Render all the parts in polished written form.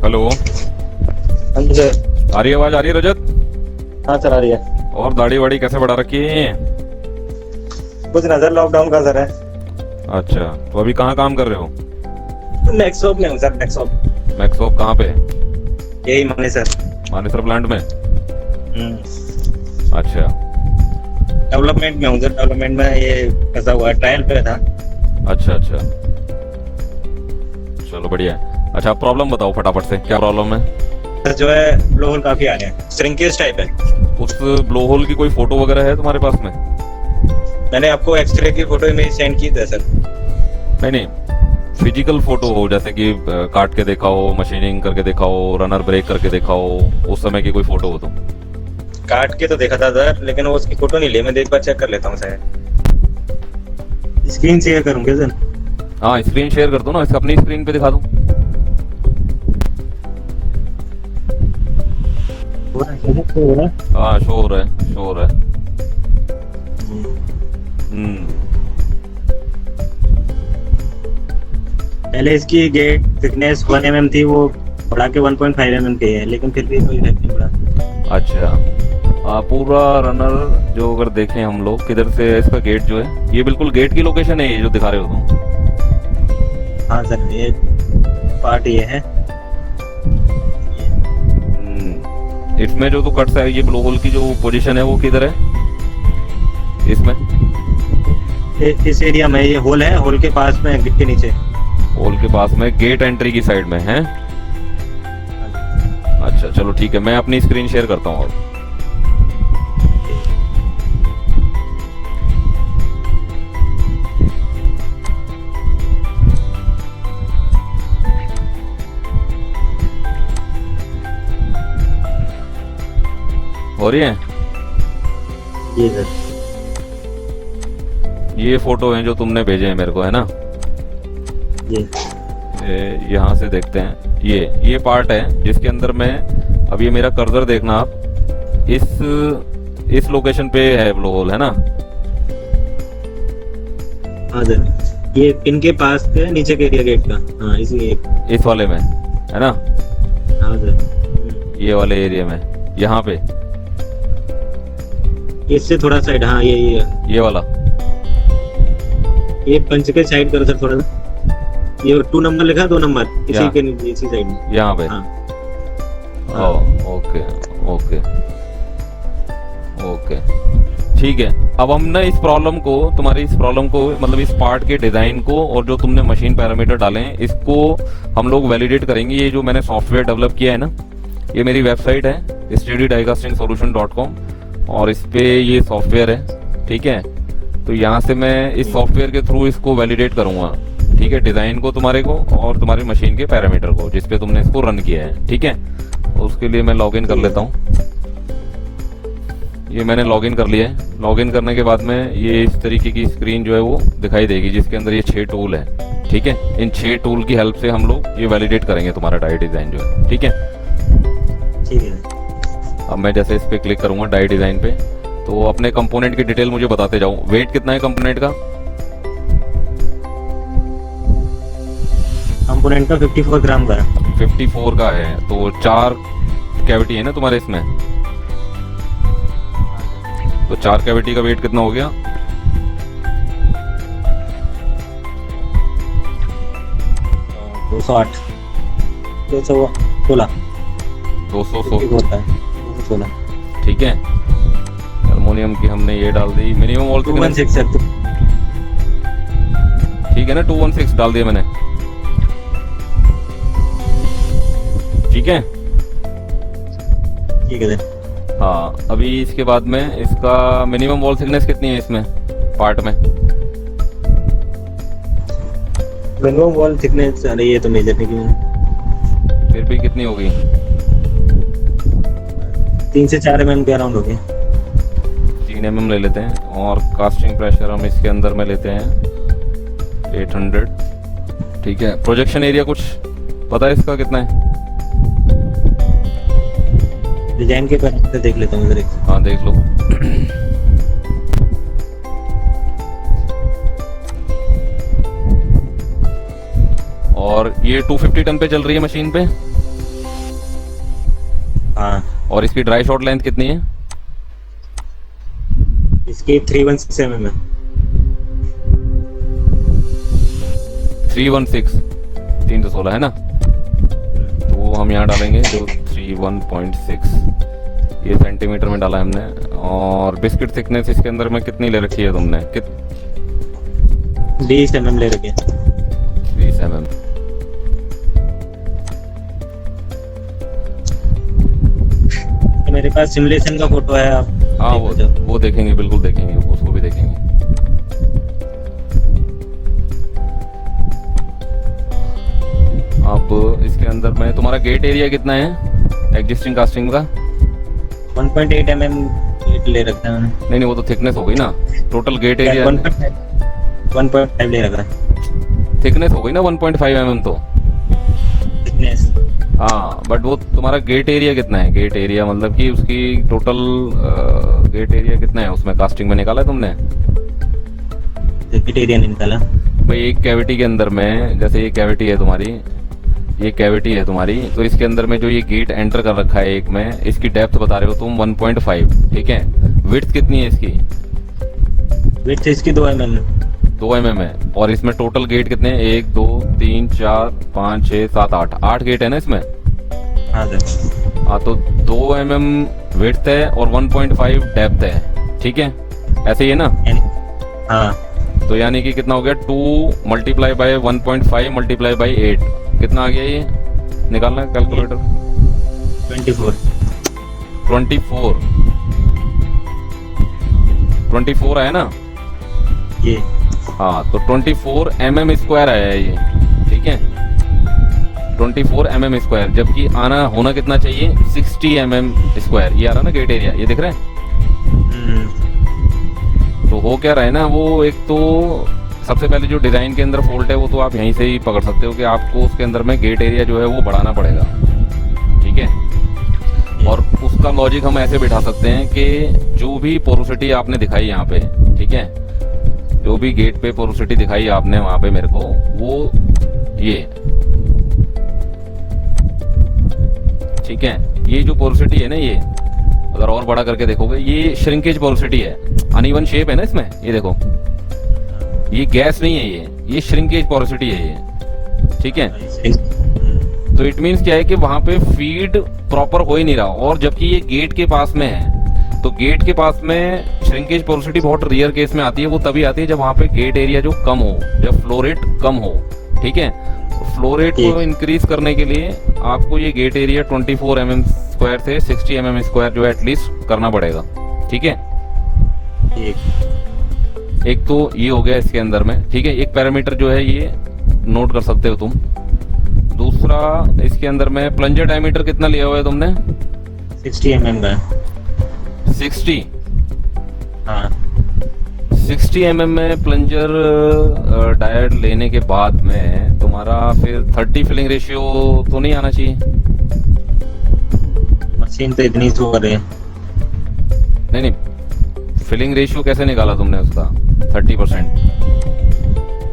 Hello. हाँ जी sir. आ रही है आवाज, आ रही है रजत? हाँ सर, आ रही है। और दाढ़ी वाड़ी कैसे बढ़ा रखी है? कुछ नजर लॉकडाउन का सर है। अच्छा, तो अभी कहाँ काम कर रहे हो? नेक्सॉप में हूँ सर, नेक्सॉप। मैक्सॉप कहाँ पे? यही माने सर। मानेसर प्लांट में। अच्छा। डेवलपमेंट में हूँ सर, डेवलपमेंट में ये फंसा हुआ है, ट्रायल पे था। अच्छा अच्छा, चलो बढ़िया है। अच्छा, प्रॉब्लम बताओ फटाफट से, क्या प्रॉब्लम है? सर जो है ब्लो होल काफी आ रहे हैं, श्रिंकेज टाइप है। उस ब्लो होल की कोई फोटो वगैरह है तुम्हारे पास में? मैंने आपको एक्सरे की फोटो इमेज सेंड की थी सर। नहीं नहीं, फिजिकल फोटो हो, जैसे कि काट के देखा हो, मशीनिंग करके देखा हो, रनर ब्रेक करके देखा हो, उस समय की कोई फोटो हो तो। काट के तो देखा था सर, लेकिन वो उसकी फोटो नहीं ली। मैं एक बार चेक कर लेता हूँ सर। स्क्रीन शेयर करूँगा सर। हाँ, स्क्रीन शेयर कर दो ना, इसका अपनी स्क्रीन पे दिखा दो। हो रहा है, हो रहा है। हाँ, शो हो रहा है, शो हो रहा है। हम्म। पहले इसकी गेट थिकनेस 1 mm थी, वो बढ़ा के 1.5 mm की है, लेकिन फिर भी कोई इफेक्ट नहीं पड़ा। अच्छा, पूरा रनर जो अगर देखें हम लोग, किधर से है इसका गेट जो है, ये बिल्कुल गेट की लोकेशन है ये जो दिखा रहे हो तुम? हाँ सर, ये पार्ट ये है। इसमें जो तो कट्स है, ये ब्लो होल की जो पोजीशन है वो किधर है इसमें? इस एरिया में ये होल है, होल के पास में गेट के नीचे। होल के पास में, गेट एंट्री की साइड में है। अच्छा चलो ठीक है, मैं अपनी स्क्रीन शेयर करता हूँ अब। हो रही है? जी सर। ये फोटो है जो तुमने भेजे हैं मेरे को, है ना? जी यहाँ से देखते हैं, ये पार्ट है जिसके अंदर मैं, अब ये मेरा कर्सर देखना आप, इस लोकेशन पे है ब्लो होल, है ना? हाँ सर, ये इनके पास के नीचे के एरिया गेट का। हाँ इस वाले में, है ना? हाँ सर, ये वाले एरिया में, यहाँ पे, इससे थोड़ा साइड। हाँ ये वाला। ये पंच के साइड करो सर थोड़ा सा। ये 2 नंबर लिखा है, 2 नंबर इसी के नीचे, इसी साइड में, यहाँ पे। हाँ। ओके ओके ओके, ठीक है। अब हम ना इस प्रॉब्लम को, तुम्हारी इस प्रॉब्लम को, मतलब इस पार्ट के डिजाइन को और जो तुमने मशीन पैरामीटर डाले हैं, इसको हम लोग वैलिडेट करेंगे। ये जो मैंने सॉफ्टवेयर डेवलप किया है ना, ये मेरी वेबसाइट है steadydiecasting.com, और इस पे ये सॉफ्टवेयर है, ठीक है? तो यहाँ से मैं इस सॉफ्टवेयर के थ्रू इसको वैलिडेट करूंगा, ठीक है? डिजाइन को, तुम्हारे को, और तुम्हारी मशीन के पैरामीटर को जिस पे तुमने इसको रन किया है, ठीक है? तो उसके लिए मैं लॉगिन कर लेता हूँ। ये मैंने लॉगिन कर लिया है। लॉगिन करने के बाद में ये इस तरीके की स्क्रीन जो है वो दिखाई देगी, जिसके अंदर ये 6 टूल है, ठीक है? इन 6 टूल की हेल्प से हम लोग ये वैलिडेट करेंगे तुम्हारा डाई डिजाइन जो है, ठीक है? ठीक है। अब मैं जैसे इस पे क्लिक करूंगा डाई डिजाइन पे, तो अपने कंपोनेंट की डिटेल मुझे बताते जाओ। वेट कितना है कंपोनेंट का? कंपोनेंट का 54 ग्राम का है। 54 का है, तो 4 कैविटी है ना तुम्हारे इसमें? तो 4 कैविटी का वेट कितना हो गया? 208, 216 216, होता है, 216। ठीक है? एल्युमिनियम की हमने ये डाल दी, मिनिमम वॉल थिकनेस, 216 सर। ठीक है ना? 216 डाल दिया मैंने, ठीक है? ठीक है सर। हाँ, अभी इसके बाद में इसका मिनिमम वॉल थिकनेस कितनी है इसमें पार्ट में? मिनिमम वॉल थिकनेस, अरे ये तो मेजर नहीं की मैंने। फिर भी कितनी होगी? 3 से 4 mm के अराउंड हो गए। 3 mm ले लेते हैं, और कास्टिंग प्रेशर हम इसके अंदर में लेते हैं 800, ठीक है? प्रोजेक्शन एरिया कुछ पता है इसका कितना है? डिजाइन के पैरामीटर देख लेता हूँ इधर। हाँ देख लो। और ये 250 टन पे चल रही है मशीन पे। हाँ, और इसकी ड्राई शॉट लेंथ कितनी है? इसकी 316 mm है। 316 316 है ना, तो वो हम यहाँ डालेंगे जो 31.6 ये सेंटीमीटर में डाला है हमने। और बिस्किट थिकनेस इसके अंदर में कितनी ले रखी है तुमने? 20 mm ले रखे। 20 mm। तो मेरे पास सिमुलेशन का फोटो है, आप हाँ देख लो। वो देखेंगे, बिल्कुल देखेंगे, उसको भी देखेंगे। अब इसके अंदर में तुम्हारा गेट एरिया कितना है एग्जिस्टिंग कास्टिंग का? 1.8 mm गेट ले रखा है मैंने। नहीं वो तो थिकनेस हो गई ना, टोटल गेट एरिया 1.5 ले रखा है थिकनेस हो गई ना 1.5 mm तो। थिकनेस। हाँ बट वो तुम्हारा गेट एरिया कितना है? गेट एरिया मतलब कि उसकी टोटल गेट एरिया कितना है उसमें कास्टिंग में निकाला है तुमने? गेट एरिया नहीं निकाला। भाई एक कैविटी के अंदर में, जैसे ये कैविटी है तुम्हारी, ये कैविटी है तुम्हारी, तो इसके अंदर में जो ये गेट एंटर कर रखा है एक में, इसकी डेप्थ बता रहे हो तुम 1.5, ठीक है। विड्थ कितनी है इसकी? विड्थ इसकी 2 mm है। 2 mm है। और इसमें टोटल गेट कितने हैं? 1 2 3 4 5 6 7 8 गेट है ना इसमें। हाँ सर। हाँ तो 2 mm विड्थ है और 1.5 डेप्थ है, ठीक है, ऐसे ही है ना। हाँ तो यानी कि कितना हो गया? 2 मल्टीप्लाई बाय 1.5 मल्टीप्लाई बाय 8, कितना आ गया ये? निकालना है कैलकुलेटर। 24 आया ना ये। हाँ तो 24 mm स्क्वायर आया है ये, ठीक है, 24 mm स्क्वायर, जबकि आना होना कितना चाहिए? 60 mm स्क्वायर। ये आ रहा ना गेट एरिया, ये दिख रहा है। तो हो क्या रहा है ना, वो एक तो सबसे पहले जो डिजाइन के अंदर फॉल्ट है वो तो आप यहीं से ही पकड़ सकते हो कि आपको उसके अंदर में गेट एरिया जो है वो बढ़ाना पड़ेगा, ठीक है। और उसका लॉजिक हम ऐसे बिठा सकते हैं कि जो भी पोरोसिटी आपने दिखाई यहाँ पे, ठीक है, जो भी गेट पे पोरोसिटी दिखाई आपने वहां पे मेरे को, वो ये, ठीक है, ये जो पोरोसिटी है ना, ये अगर और बड़ा करके देखोगे ये श्रिंकेज पोरोसिटी है। अनइवन शेप है ना इसमें, ये देखो, ये गैस नहीं है, ये श्रिंकेज पोरोसिटी है ये, ठीक है। तो इट मीन्स क्या है कि वहां पे फीड प्रॉपर हो ही नहीं रहा, और जबकि ये गेट के पास में है, तो गेट के पास में श्रिंकेज पोरोसिटी बहुत रेयर केस में आती है। वो तभी आती है जब वहां पे गेट एरिया जो कम हो, जब फ्लो रेट कम हो, ठीक है। फ्लो रेट को इंक्रीज करने के लिए आपको ये गेट एरिया 24 mm स्क्वायर से 60 mm स्क्वायर जो है एटलीस्ट करना पड़ेगा, ठीक है। एक तो ये हो गया इसके अंदर में, ठीक है, एक पैरामीटर जो है ये नोट कर सकते हो तुम। दूसरा इसके अंदर में प्लंजर डायमीटर कितना लिया हुआ है तुमने? 60 mm का। 60? हाँ 60 mm में प्लंजर डायड लेने के बाद में तुम्हारा फिर 30 फिलिंग रेशियो तो नहीं आना चाहिए? मशीन तो इतनी सो कर रही है। नहीं फिलिंग रेशियो कैसे निकाला तुमने उसका 30%?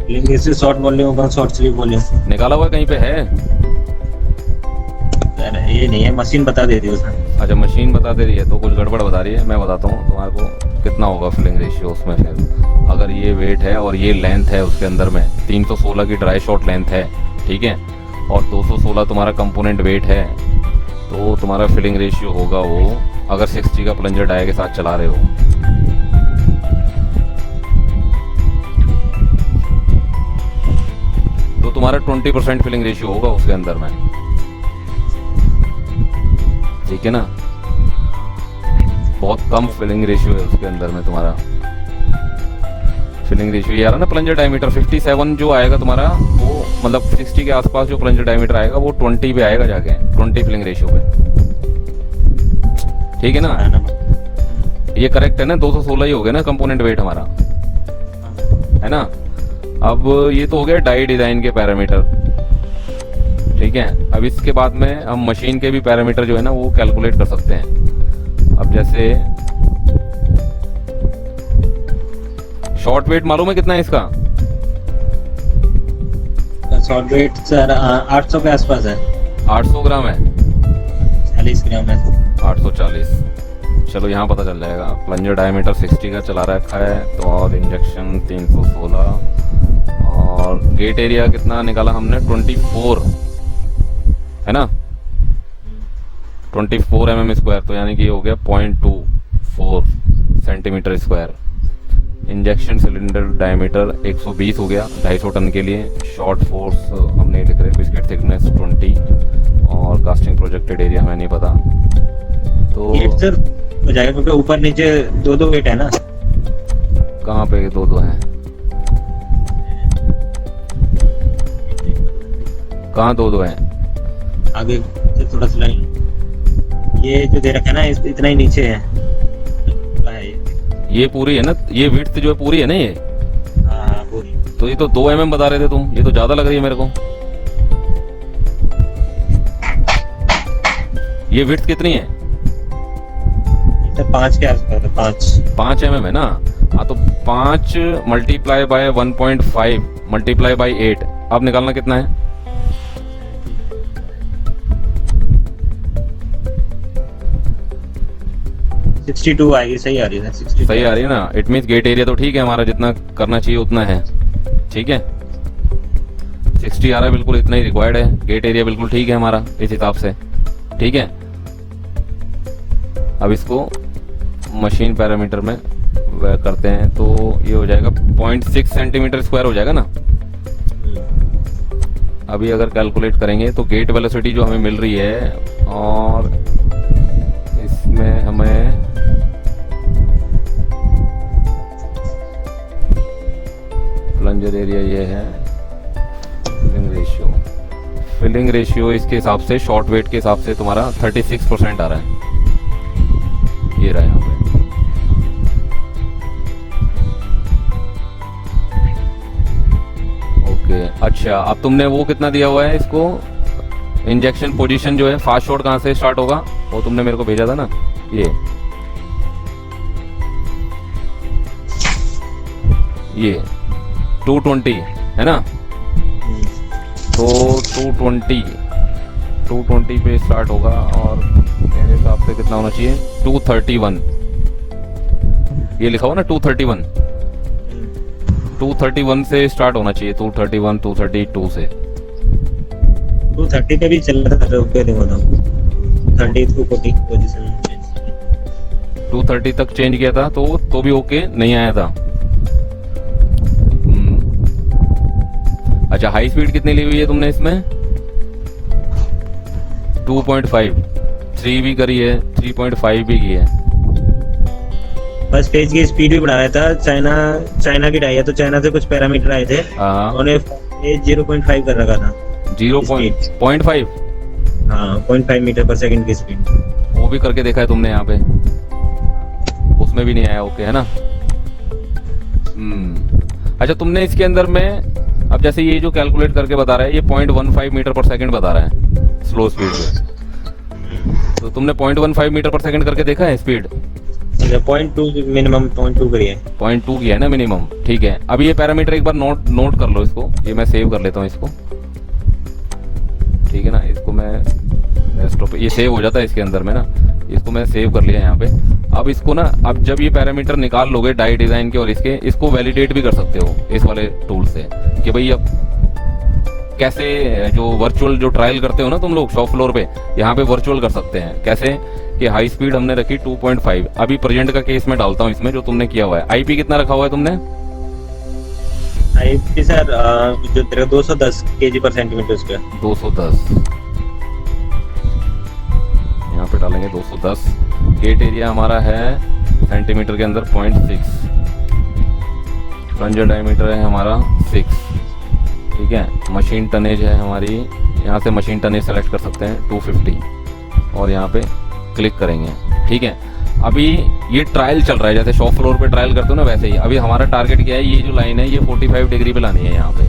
फिलिंग रेशियो शॉर्ट वॉल्यूम होगा, शॉर्ट स्लीव वॉल्यूम निकाला हुआ कहीं पे है? ये नहीं है, मशीन बता देती है उसमें। अच्छा मशीन बता दे रही है तो कुछ गड़बड़ बता रही है। मैं बताता हूँ तुम्हारे को कितना होगा फिलिंग रेशियो उसमें। फिर अगर ये वेट है और ये लेंथ है उसके अंदर में 316 की ड्राई शॉट लेंथ है, ठीक है, और 216 तुम्हारा कंपोनेंट वेट है, तो तुम्हारा फिलिंग रेशियो होगा वो, अगर 60 का प्लंजर डाई के साथ चला रहे हो, तो तुम्हारा 20% फिलिंग रेशियो होगा उसके अंदर में, ठीक है ना। बहुत कम फिलिंग रेशियो है उसके अंदर में तुम्हारा। फिलिंग रेशियो ये आ रहा ना प्लंजर डायमीटर 57 जो आएगा तुम्हारा, वो मतलब 60 के आसपास जो प्लंजर डायमीटर आएगा वो 20 पे आएगा जाके, 20 फिलिंग रेशियो पे, ठीक है ना। ये करेक्ट है ना, 216 ही हो गया ना कंपोनेंट वेट हमारा, है ना। अब ये तो हो गया डाई डिजाइन के पैरामीटर, ठीक है। अब इसके बाद में हम मशीन के भी पैरामीटर जो है ना वो कैलकुलेट कर सकते हैं। अब जैसे शॉर्ट वेट मालूम है कितना है इसका? शॉर्ट वेट सर 800 के आसपास है। 800 ग्राम है। 840 ग्राम है। 840। चलो यहाँ पता चल जाएगा। प्लंजर डायमीटर 60 का चला रखा है तो, और इंजेक्शन 316, और गेट एरिया कितना निकाला हमने 24 है ना, 24 mm², तो यानी कि ये हो गया 0.24 centimetre square. Injection cylinder diameter 120 हो गया 250 टन के लिए। शॉर्ट फोर्स हमने लिख रहे, बिस्किट थिकनेस 20, और कास्टिंग प्रोजेक्टेड एरिया हमें नहीं पता। तो गेट सर हो जाएगा क्योंकि ऊपर नीचे दो गेट है ना। कहाँ पे दो हैं? कहाँ दो हैं? आगे से थोड़ा सा लाइन, ये जो दे रखा है ना इतना ही नीचे है। क्या है ये पूरी है ना, ये विड्थ जो है पूरी है ना ये। हाँ पूरी। तो ये तो 2 mm बता रहे थे तुम, ये तो ज्यादा लग रही है मेरे को। ये विड्थ कितनी है? सर 5 के आसपास है, 5 mm है ना। हाँ तो 5 मल्टीप्लाई बाय 1.5 मल्टीप्लाई बाय 8, अब निकालना कितना है? 62 आएगी। सही आ रही है 62। सही आ रही है ना। इट मीन्स गेट एरिया तो ठीक है हमारा, जितना करना चाहिए उतना है। ठीक है, 60 आ रहा है, बिल्कुल इतना ही रिक्वायर्ड है। गेट एरिया बिल्कुल ठीक है हमारा इस हिसाब से। ठीक है, अब इसको मशीन पैरामीटर में करते हैं तो ये हो जाएगा 0.6 सेंटीमीटर स्क्वायर हो जाएगा ना। अभी अगर कैलकुलेट करेंगे तो गेट वेलोसिटी जो हमें मिल रही है, और इसमें हमें प्लंजर एरिया ये है, फिलिंग रेशियो इसके हिसाब से, शॉर्ट वेट के हिसाब से तुम्हारा 36% आ रहा है। ये रहा यहाँ पे। ओके, अच्छा अब तुमने वो कितना दिया हुआ है इसको, इंजेक्शन पोजीशन जो है, फास्ट शॉट कहाँ से स्टार्ट होगा वो तुमने मेरे को भेजा था ना। ये 220 है ना, तो 220 पे स्टार्ट होगा, और मेरे हिसाब से कितना होना चाहिए 231। ये लिखा हुआ ना 231 से स्टार्ट होना चाहिए, 231 232 से। 230 पे भी चल रहा था, रुके नहीं होता 30 to 40 पोजीशन 230 तक चेंज किया था तो भी ओके नहीं आया था। अच्छा, हाई स्पीड कितनी ली हुई है तुमने इसमें? 2.5, 3 भी करी है, 3.5 भी की है। बस पेज की स्पीड भी बढ़ाया था। चाइना की डाई है तो चाइना से कुछ पैरामीटर आए थे, उन्होंने 0.5 कर रखा था। 0.5? हाँ, 0.5 मीटर पर सेकंड की स्पीड। वो भी करके देखा है तुमने यहाँ पे? उसमें भी नहीं आया, ओके है ना। अच्छा, तुमने इसके अंदर में अब जैसे ये जो कैलकुलेट करके बता रहा है, ये 0.15 मीटर पर सेकंड बता रहा है स्लो स्पीड में, तो तुमने 0.15 मीटर पर सेकंड करके देखा है स्पीड? 0.2 मिनिमम, 0.2 करिए। 0.2 किया है ना मिनिमम, ठीक है। अब ये पैरामीटर एक बार नोट कर लो इसको, ये मैं सेव कर लेता हूँ इसको, ठीक है ना। इसको मैं डेस्कटॉप पे, ये सेव हो जाता है इसके अंदर में ना, इसको मैं सेव कर लिया यहाँ पे। अब इसको ना, अब जब ये पैरामीटर निकाल लोगे डाई डिजाइन के और इसको वैलिडेट भी कर सकते हो इस वाले टूल से, कि भाई अब कैसे जो वर्चुअल जो ट्रायल करते हो ना तुम लोग शॉप फ्लोर पे, यहाँ पे वर्चुअल कर सकते हैं। कैसे कि हाई स्पीड हमने रखी 2.5, अभी प्रेजेंट का केस में डालता हूँ इसमें जो तुमने किया हुआ है। आईपी कितना रखा हुआ है तुमने? आईपी सर जो 210 kg पर सेंटीमीटर स्क्वायर। 210 यहाँ पे डालेंगे 210। गेट एरिया हमारा है सेंटीमीटर के अंदर 0.6, प्लंजर डायमीटर है हमारा 6, ठीक है। मशीन टनेज है हमारी, यहाँ से मशीन टनेज सेलेक्ट कर सकते हैं 250, और यहाँ पे क्लिक करेंगे, ठीक है। अभी ये ट्रायल चल रहा है, जैसे शॉप फ्लोर पे ट्रायल करते हो ना वैसे ही। अभी हमारा टारगेट क्या है, ये जो लाइन है ये 45 डिग्री पे लानी है यहाँ पे,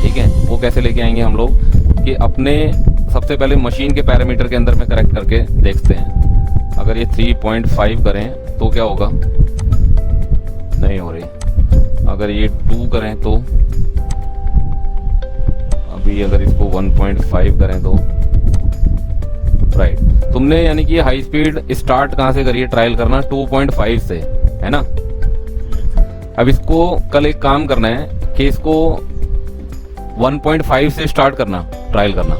ठीक है। वो कैसे लेके आएंगे हम लोग कि अपने सबसे पहले मशीन के पैरामीटर के अंदर में करेक्ट करके देखते हैं। अगर ये 3.5 करें तो क्या होगा, नहीं हो रही। अगर ये 2 करें तो, अभी अगर इसको 1.5 करें तो, राइट। तुमने यानी कि हाई स्पीड स्टार्ट कहाँ से करिए ट्रायल करना 2.5 से, है ना। अब इसको कल एक काम करना है कि इसको 1.5 से स्टार्ट करना, ट्रायल करना।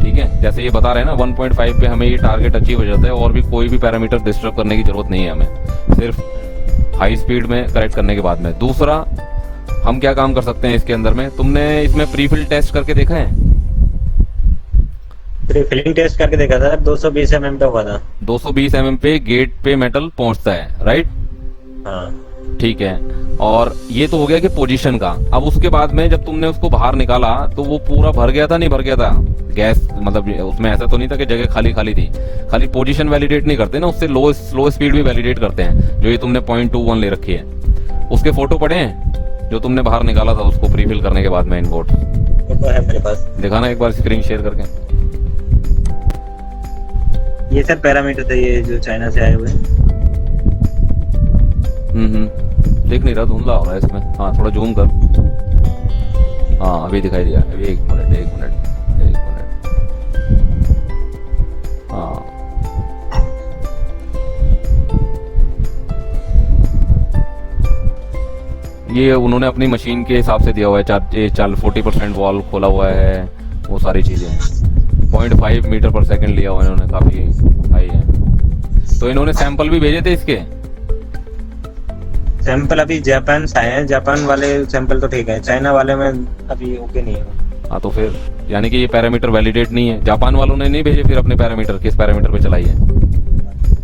ठीक है, जैसे ये बता रहे हैं ना 1.5 पे हमें ये टारगेट अचीव हो जाता है और भी कोई भी पैरामीटर डिस्टर्ब करने की जरूरत नहीं है हमें, सिर्फ हाई स्पीड में करेक्ट करने के बाद में। दूसरा हम क्या काम कर सकते हैं इसके अंदर में, तुमने इसमें प्रीफिल टेस्ट करके देखा है? प्रीफिलिंग टेस्ट करके देखा था, 220 mm पे हुआ था। 220 mm पे गेट पे मेटल पहुंचता है, राइट? हाँ ठीक है, और ये तो हो गया कि पोजीशन का। अब उसके बाद में जब तुमने उसको बाहर निकाला तो वो पूरा भर गया था, नहीं भर गया था गैस? मतलब उसमें ऐसा तो नहीं था कि जगह खाली खाली थी। खाली पोजीशन वैलिडेट नहीं करते ना, उससे स्लो स्पीड भी वैलिडेट करते हैं। जो ये तुमने 0.21 ले रखी है, उसके फोटो पड़े हैं जो तुमने बाहर निकाला था उसको प्रीफिल करने के बाद में इनकोड? फोटो है मेरे पास, दिखाना एक बार स्क्रीन शेयर करके। ये सर पैरामीटर थे ये जो चाइना से आए हुए। देख नहीं रहा, धुंधला हो रहा है इसमें। हाँ थोड़ा जूम कर। हाँ अभी दिखाई दिया। अभी एक मिनट। हाँ ये उन्होंने अपनी मशीन के हिसाब से दिया हुआ है। 40% वॉल खोला हुआ है, वो सारी चीजें। 0.5 मीटर पर सेकंड लिया हुआ है इन्होंने, काफी हाई है। तो इन्होंने सैंपल भी भेजे थे इसके। सैंपल अभी जापान से आए हैं, जापान वाले सैंपल तो ठीक है, चाइना वाले में अभी ओके नहीं है। हाँ तो फिर यानी कि ये पैरामीटर वैलिडेट नहीं है। जापान वालों ने नहीं भेजे फिर अपने पैरामीटर, किस पैरामीटर पे चलाई है?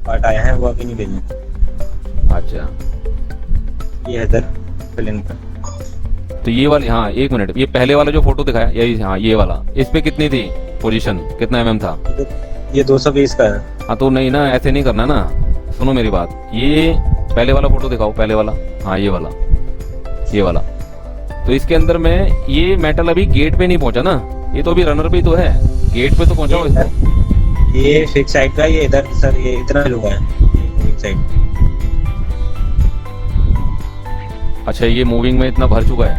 पार्ट आया है वो अभी नहीं भेजे। अच्छा ये है सर फिलिंग का। तो ये वाली, हाँ एक मिनट, ये पहले वाला जो फोटो दिखाया यही, हाँ ये वाला, इस पे कितनी थी पोजीशन, कितना mm था? ये 220 का है। हाँ तो नहीं ना, ऐसे नहीं करना ना, सुनो मेरी बात। ये पहले वाला फोटो दिखाओ, पहले वाला। हाँ ये वाला। तो इसके अंदर में ये मेटल अभी गेट पे नहीं पहुंचा ना, ये तो अभी रनर पे तो है, गेट पे तो पहुंचा हो इसको। ये फिक्स साइड का, ये इधर सर ये इतना लुका है फिक्स साइड। अच्छा ये मूविंग में इतना भर चुका है,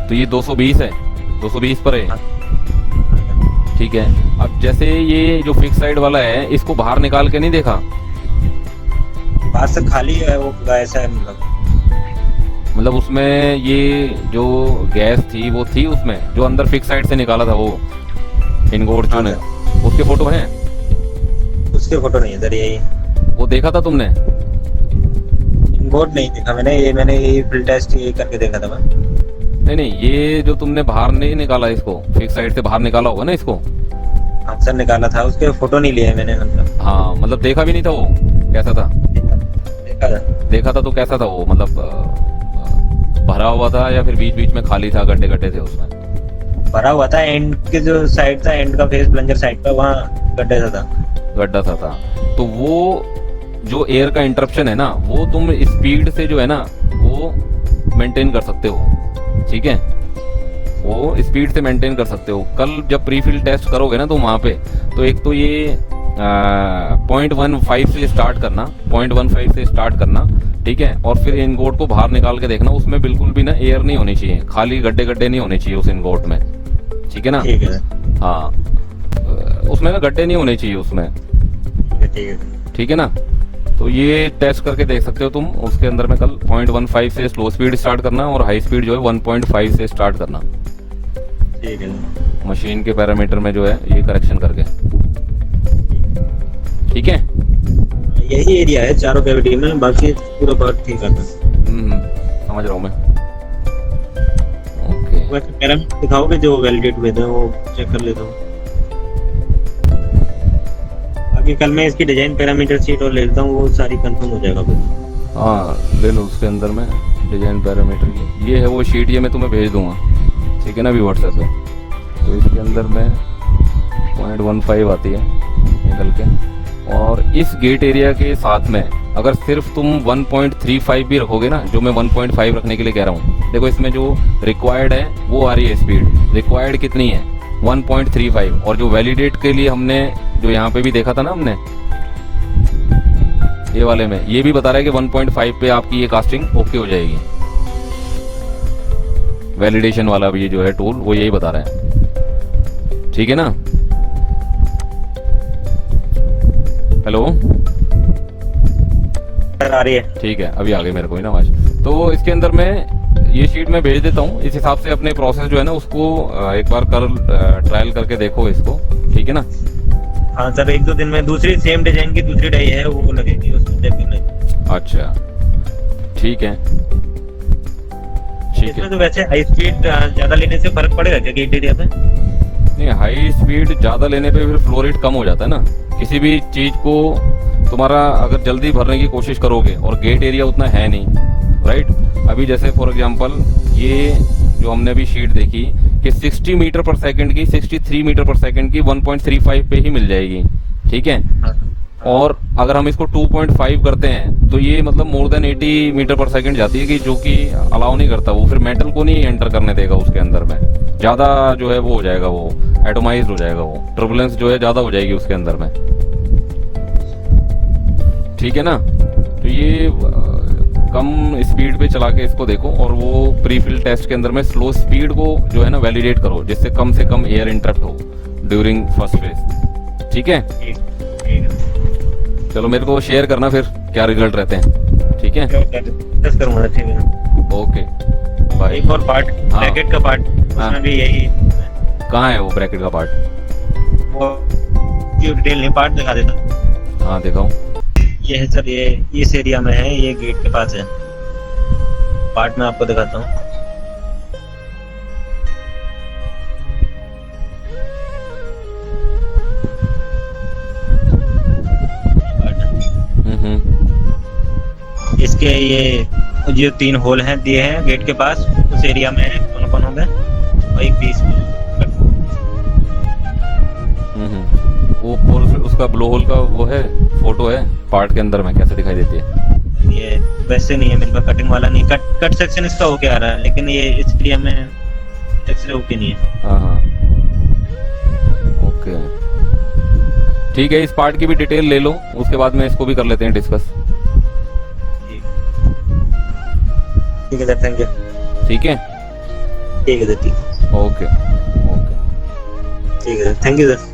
तो ये 220 है, 220 पर है। ठीक है, अब जैसे ये जो फिक्स साइड वाला है इसको बाहर निकाल के नहीं देखा? बाहर से खाली है वो पूरा, ऐसा है मतलब उसमें ये जो गैस थी वो थी उसमें, जो अंदर फिक्स साइड से निकाला था वो इनगोट जो ने, उसके फोटो हैं? उसके फोटो नहीं है सर, यही वो देखा था तुमने? इनगोट नहीं देखा मैंने, ये फिल टेस्ट ये करके देखा था मैं। नहीं, ये जो तुमने बाहर नहीं निकाला इसको, फिक्स साइड से बाहर निकाला होगा ना इसको? हाँ सर निकाला था, उसके फोटो नहीं लिए मैंने। मतलब हाँ मतलब देखा भी नहीं था वो कैसा था? देखा था तो कैसा था वो, मतलब भरा हुआ था या फिर बीच बीच में खाली था, गड्ढे गड्ढे थे उसमें? भरा हुआ था, एंड के जो साइड था, एंड का फेस प्लंजर साइड का, वहाँ गड्ढा था। तो वो जो एयर का इंटरप्शन है ना, वो तुम स्पीड से जो है ना वो मेंटेन कर सकते हो। ठीक है, वो स्पीड से मेंटेन कर सकते हो। कल जब प्रीफिल टेस्ट करोगे ना तो वहां पे, तो एक तो ये 0.15 से स्टार्ट करना, 0.15 से स्टार्ट करना। ठीक है, और फिर इनगोट को बाहर निकाल के देखना, उसमें बिल्कुल भी ना एयर नहीं होनी चाहिए, खाली गड्ढे गड्ढे नहीं होने चाहिए उस इनगोट में। ठीक है ना? ठीक है। हाँ उसमें ना गड्ढे नहीं होने चाहिए उसमें। ठीक है ना? तो ये टेस्ट करके देख सकते हो तुम उसके अंदर में कल। 0.15 से स्लो स्पीड स्टार्ट करना और हाई स्पीड जो है 1.5 से स्टार्ट करना। ठीक है, मशीन के पैरामीटर में जो है ये करेक्शन करके। ठीक है, यही एरिया है चारों कैविटी में, बाकी पूरा पार्ट ठीक है। समझ रहा हूँ मैं। ओके, वैसे पैरामीटर दिखाओगे जो वैलिडेट हुए थे, वो चेक कर लेता हूँ। बाकी कल मैं इसकी डिजाइन पैरामीटर शीट और ले लेता हूँ, वो सारी कंफर्म हो जाएगा फिर। हाँ ले लो, उसके अंदर में डिजाइन पैरामीटर की ये है वो शीट, ये मैं तुम्हें भेज दूंगा। ठीक है ना, अभी व्हाट्सएप पे। तो इसके अंदर में 0.15 आती है निकल के, और इस गेट एरिया के साथ में अगर सिर्फ तुम 1.35 भी रखोगे ना, जो मैं 1.5 रखने के लिए कह रहा हूँ, देखो इसमें जो रिक्वायर्ड है वो आ रही है स्पीड, रिक्वायर्ड कितनी है 1.35, और जो वैलिडेट के लिए हमने जो यहाँ पे भी देखा था ना हमने ये वाले में, ये भी बता रहा है कि 1.5 पे आपकी ये कास्टिंग ओके हो जाएगी। वैलिडेशन वाला भी जो है टूल वो यही बता रहा है। ठीक है ना? हेलो, सर आ रही है। ठीक है, अभी आ गई मेरे को ही ना आवाज। तो इसके अंदर मैं ये शीट मैं भेज देता हूँ, इस हिसाब से अपने प्रोसेस जो है ना उसको एक बार ट्रायल करके देखो इसको, ठीक है ना। हाँ सर, 1-2 दिन में दूसरी सेम डिजाइन की दूसरी डाई है वो लगेगी उसमें चेक करना है। अच्छा ठीक है, ठीक है। इसमें तो वैसे हाई स्पीड ज्यादा लेने से फर्क पड़ेगा क्या गेट एरिया पे? नहीं, हाई स्पीड ज्यादा लेने पे फिर फ्लो रेट कम हो जाता है ना। किसी भी चीज को तुम्हारा अगर जल्दी भरने की कोशिश करोगे और गेट एरिया उतना है नहीं, राइट। अभी जैसे फॉर एग्जांपल ये जो हमने अभी शीट देखी कि 60 मीटर पर सेकंड की 63 मीटर पर सेकंड की 1.35 पे ही मिल जाएगी, ठीक है। और अगर हम इसको 2.5 करते हैं तो ये मतलब मोर देन 80 मीटर पर सेकंड जाती है, कि जो कि अलाउ नहीं करता, वो फिर मेटल को नहीं एंटर करने देगा उसके अंदर में। ज्यादा जो है वो हो जाएगा, वो एटोमाइज हो जाएगा, वो टर्बुलेंस जो है ज्यादा हो जाएगी उसके अंदर में, ठीक है ना। तो ये कम स्पीड पे चला के इसको देखो, और वो प्री फिल टेस्ट के अंदर में स्लो स्पीड को जो है ना वैलिडेट करो, जिससे कम से कम एयर इंटरप्ट हो ड्यूरिंग फर्स्ट फेज, ठीक है। चलो मेरे को शेयर करना फिर क्या रिजल्ट रहते हैं, ठीक है। Okay bye. एक और पार्ट, ब्रैकेट का पार्ट, उसमें भी यही। कहाँ है वो ब्रैकेट का पार्ट? वो डिटेल नहीं, पार्ट दिखा देता। हाँ दिखाओ। ये है सर, ये इस एरिया में है, ये गेट के पास है। पार्ट में आपको दिखाता हूँ। इसके ये जो 3 होल हैं दिए हैं गेट के पास, उस एरिया में है दोनों कोनों में, और एक बीच में। वो उसका ब्लो होल का वो है, फोटो है पार्ट के अंदर में, कैसे दिखाई देती है? ये वैसे नहीं है मेरे पास, कटिंग वाला नहीं, कट सेक्शन इसका होके आ रहा है, लेकिन ये इस एरिया में एक्सरे होके नहीं है। हाँ ओके ठीक है। इस पार्ट की भी डिटेल ले लो, उसके बाद में इसको भी कर लेते हैं डिस्कस, ठीक है सर, थैंक यू। ठीक है, ठीक है सर, ठीक। ओके ओके ठीक है सर, थैंक यू सर।